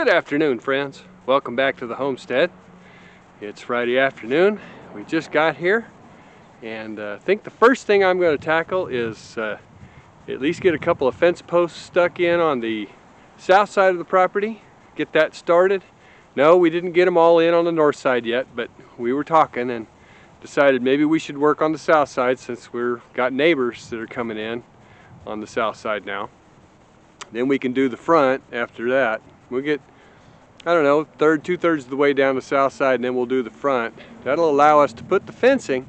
Good afternoon, friends. Welcome back to the homestead. It's Friday afternoon. We just got here, and I think the first thing I'm going to tackle is at least get a couple of fence posts stuck in on the south side of the property. Get that started. No, we didn't get them all in on the north side yet, but we were talking and decided maybe we should work on the south side since we've got neighbors that are coming in on the south side now. Then we can do the front after that. We'll get, I don't know, two-thirds of the way down the south side, and then we'll do the front. That'll allow us to put the fencing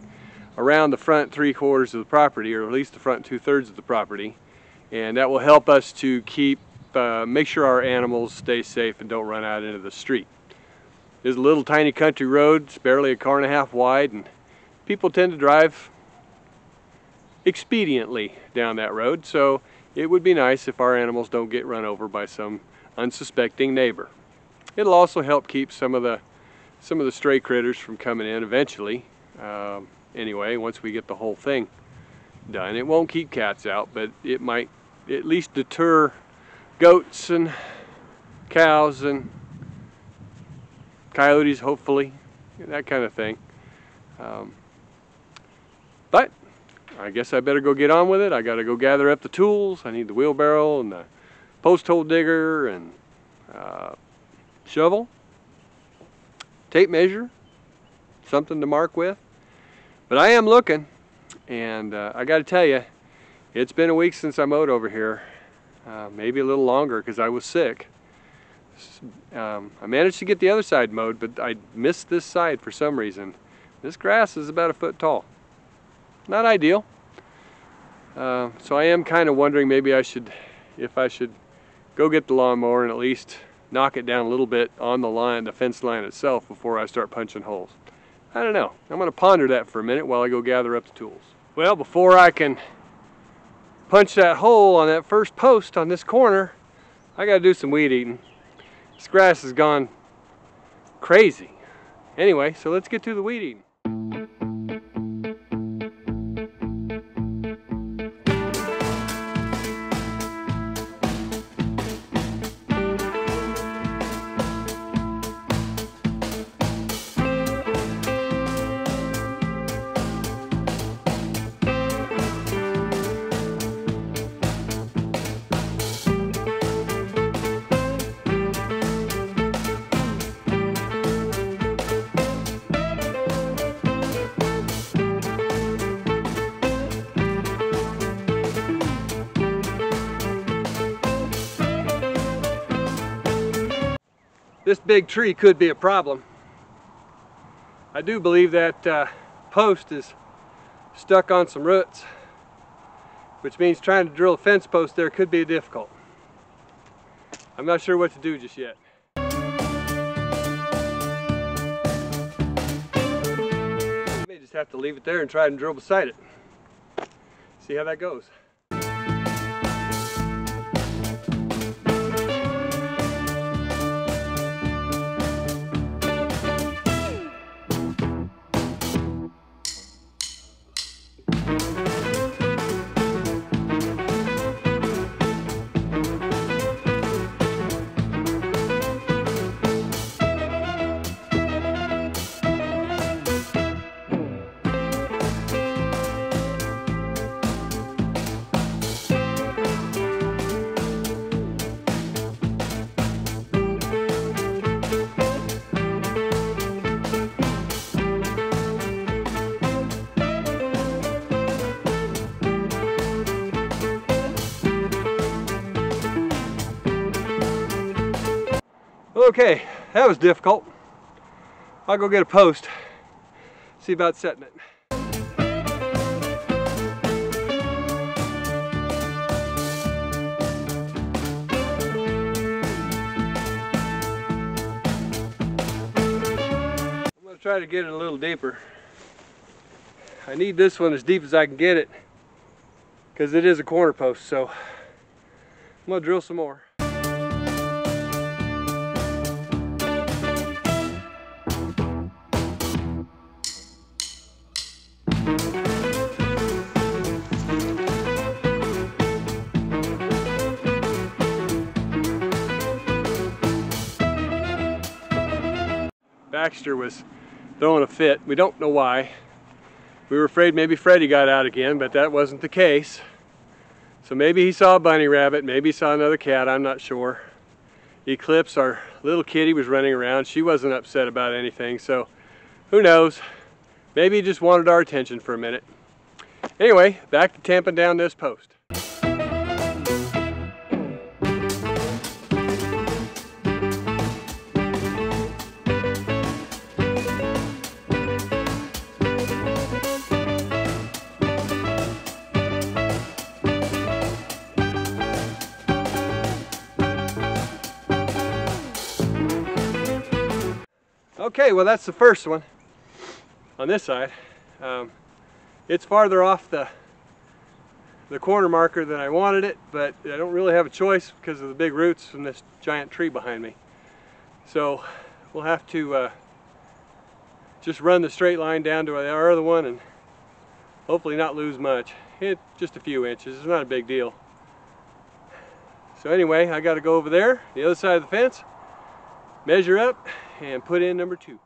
around the front 3/4 of the property, or at least the front 2/3 of the property, and that will help us to keep, make sure our animals stay safe and don't run out into the street. There's a little tiny country road. It's barely 1.5 cars wide, and people tend to drive expediently down that road, so it would be nice if our animals don't get run over by some unsuspecting neighbor. It'll also help keep some of the stray critters from coming in eventually. Anyway, once we get the whole thing done. It won't keep cats out, but it might at least deter goats and cows and coyotes, hopefully, that kind of thing. But I guess I better go get on with it. I gotta go gather up the tools. I need the wheelbarrow and the post hole digger and shovel, tape measure, something to mark with. But I am looking, and I got to tell you, it's been a week since I mowed over here, maybe a little longer because I was sick. I managed to get the other side mowed, but I missed this side for some reason. This grass is about 1 foot tall. Not ideal. So I am kind of wondering maybe if I should go get the lawnmower and at least knock it down a little bit on the line, the fence line itself, before I start punching holes. I don't know. I'm going to ponder that for a minute while I go gather up the tools. Well, before I can punch that hole on that first post on this corner, I got to do some weed eating. This grass has gone crazy. Anyway, so let's get to the weed eating. This big tree could be a problem. I do believe that post is stuck on some roots, which means trying to drill a fence post there could be difficult. I'm not sure what to do just yet. I may just have to leave it there and try and drill beside it. See how that goes. Okay, that was difficult. I'll go get a post, see about setting it. I'm going to try to get it a little deeper. I need this one as deep as I can get it because it is a corner post, so I'm going to drill some more. Baxter was throwing a fit. We don't know why. We were afraid maybe Freddie got out again, but that wasn't the case. So maybe he saw a bunny rabbit, maybe he saw another cat, I'm not sure. Eclipse, our little kitty, was running around. She wasn't upset about anything, so who knows? Maybe he just wanted our attention for a minute. Anyway, back to tamping down this post. Okay, well that's the first one on this side. It's farther off the corner marker than I wanted it, but I don't really have a choice because of the big roots from this giant tree behind me. So we'll have to just run the straight line down to our other one and hopefully not lose much. Just a few inches, it's not a big deal. So anyway, I got to go over there, the other side of the fence, measure up, and put in number 2.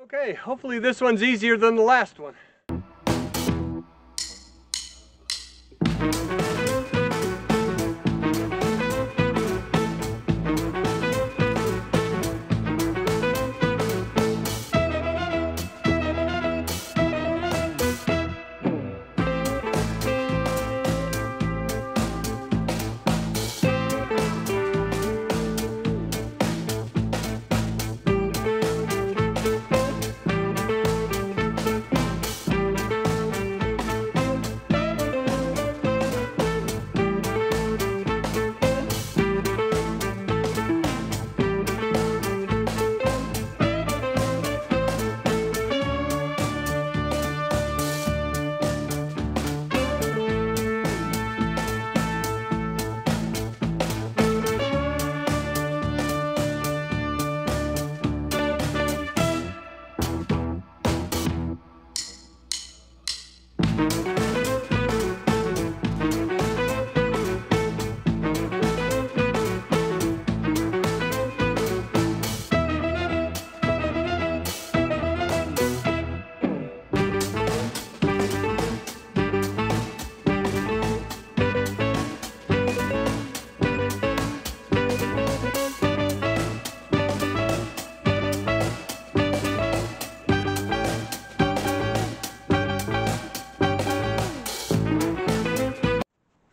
Okay, hopefully this one's easier than the last one.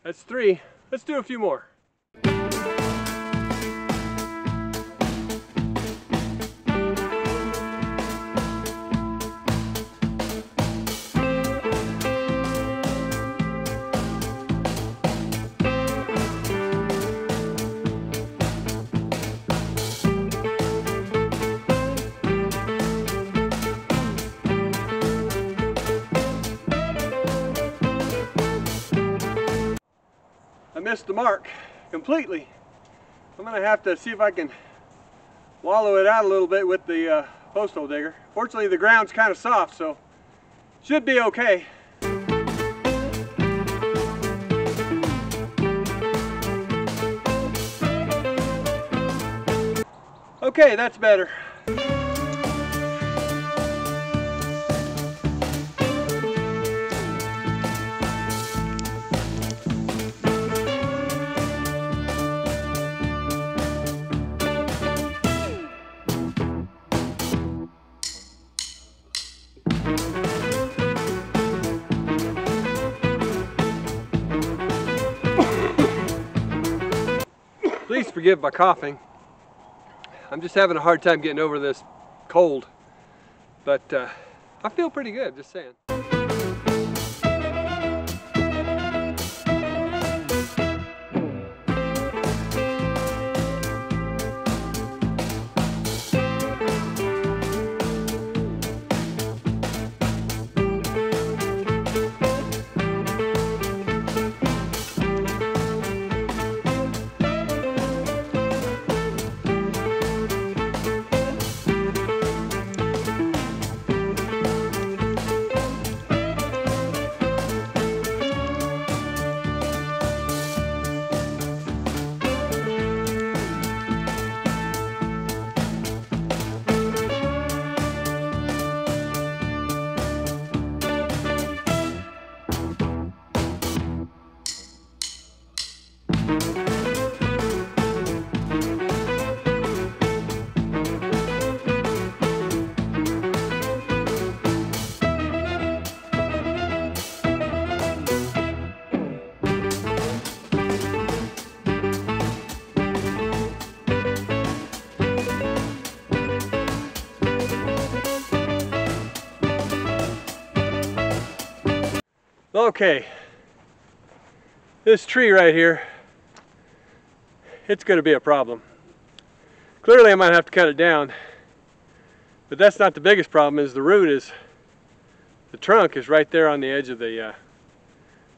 That's 3. Let's do a few more. I missed the mark completely. I'm going to have to see if I can wallow it out a little bit with the post hole digger. Fortunately, the ground's kind of soft, so should be okay. Okay, that's better. forgive my coughing. I'm just having a hard time getting over this cold, but I feel pretty good, just saying. Okay, this tree right here, it's going to be a problem. Clearly I might have to cut it down, but that's not the biggest problem. Is the trunk is right there on the edge of the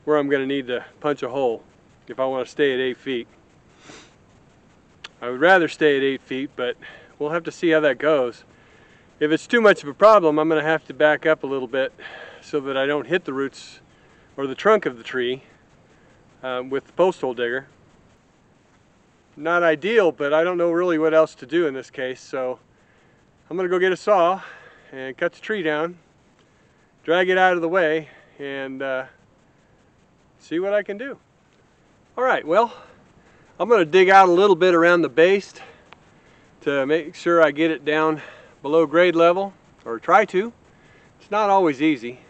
where I'm going to need to punch a hole if I want to stay at 8 feet. I would rather stay at 8 feet, but we'll have to see how that goes. If it's too much of a problem, I'm going to have to back up a little bit so that I don't hit the roots or the trunk of the tree with the post hole digger. Not ideal, but I don't know really what else to do in this case, so I'm gonna go get a saw and cut the tree down, drag it out of the way, and see what I can do. All right, well, I'm gonna dig out a little bit around the base to make sure I get it down below grade level, or try to. It's not always easy,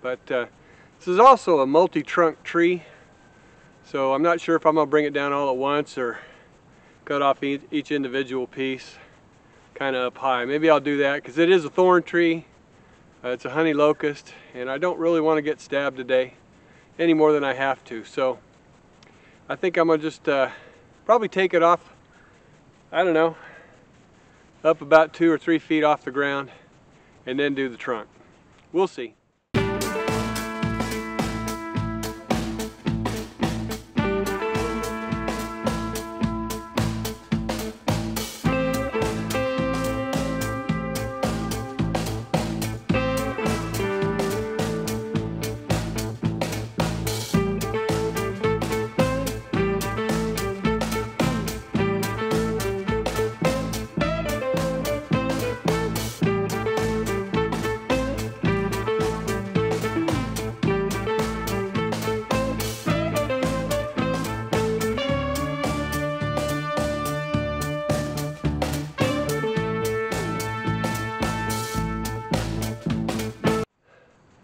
but this is also a multi-trunk tree, so I'm not sure if I'm going to bring it down all at once or cut off each individual piece kind of up high. Maybe I'll do that because it is a thorn tree. It's a honey locust, and I don't really want to get stabbed today any more than I have to. So I think I'm going to just probably take it off, I don't know, up about 2 or 3 feet off the ground and then do the trunk. We'll see.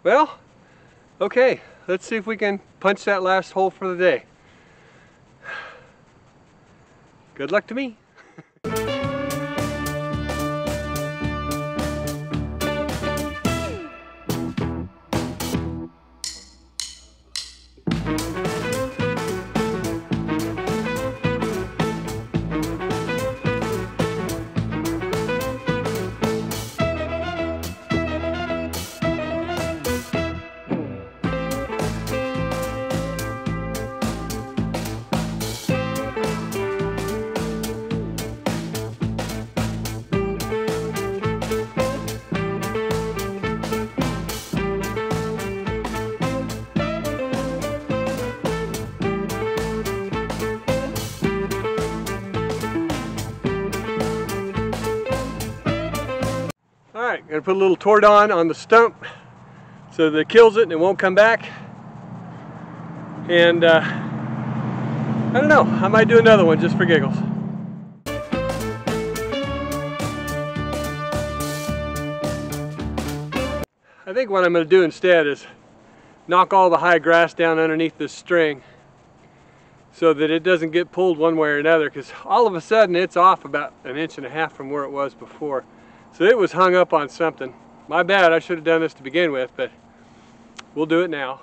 Well, okay, let's see if we can punch that last hole for the day. Good luck to me. Alright, I'm going to put a little Tordon on the stump so that it kills it and it won't come back. And I don't know, I might do another one just for giggles. I think what I'm going to do instead is knock all the high grass down underneath this string so that it doesn't get pulled one way or another, because all of a sudden it's off about 1.5 inches from where it was before. So it was hung up on something. My bad, I should have done this to begin with, but we'll do it now.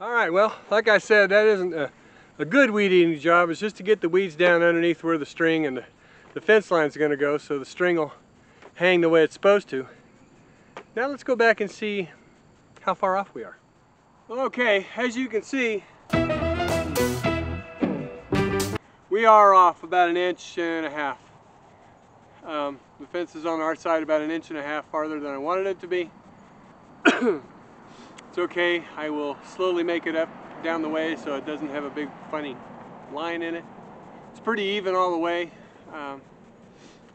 Alright, well, like I said, that isn't a good weed eating job. It's just to get the weeds down underneath where the string and the fence line is going to go, so the string will hang the way it's supposed to. Now let's go back and see how far off we are. Okay, as you can see, we are off about 1.5 inches. The fence is on our side about 1.5 inches farther than I wanted it to be. It's okay, I will slowly make it up down the way so it doesn't have a big funny line in it. It's pretty even all the way.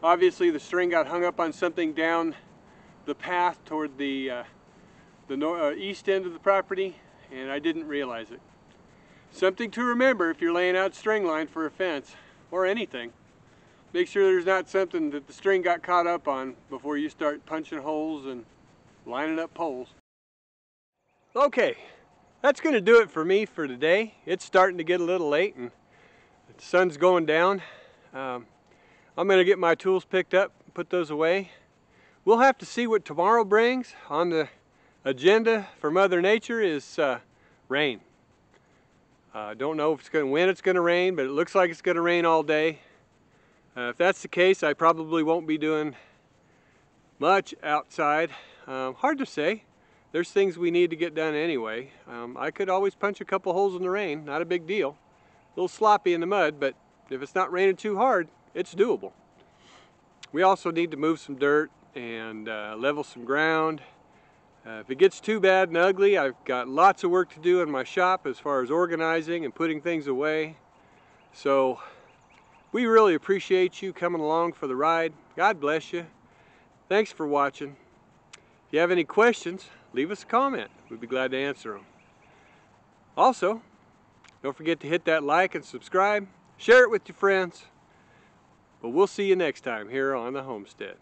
Obviously the string got hung up on something down the path toward the east end of the property, and I didn't realize it. Something to remember if you're laying out string line for a fence or anything. Make sure there's not something that the string got caught up on before you start punching holes and lining up poles. Okay, that's going to do it for me for today. It's starting to get a little late and the sun's going down. I'm going to get my tools picked up, put those away. We'll have to see what tomorrow brings. On the agenda for Mother Nature is rain. Don't know if it's when it's going to rain, but it looks like it's going to rain all day. If that's the case, I probably won't be doing much outside. Hard to say. There's things we need to get done anyway. I could always punch a couple holes in the rain, not a big deal. A little sloppy in the mud, but if it's not raining too hard, it's doable. We also need to move some dirt and level some ground. If it gets too bad and ugly, I've got lots of work to do in my shop as far as organizing and putting things away. So we really appreciate you coming along for the ride. God bless you. Thanks for watching. If you have any questions, leave us a comment. We'd be glad to answer them. Also, don't forget to hit that like and subscribe. Share it with your friends. But we'll see you next time here on the Homestead.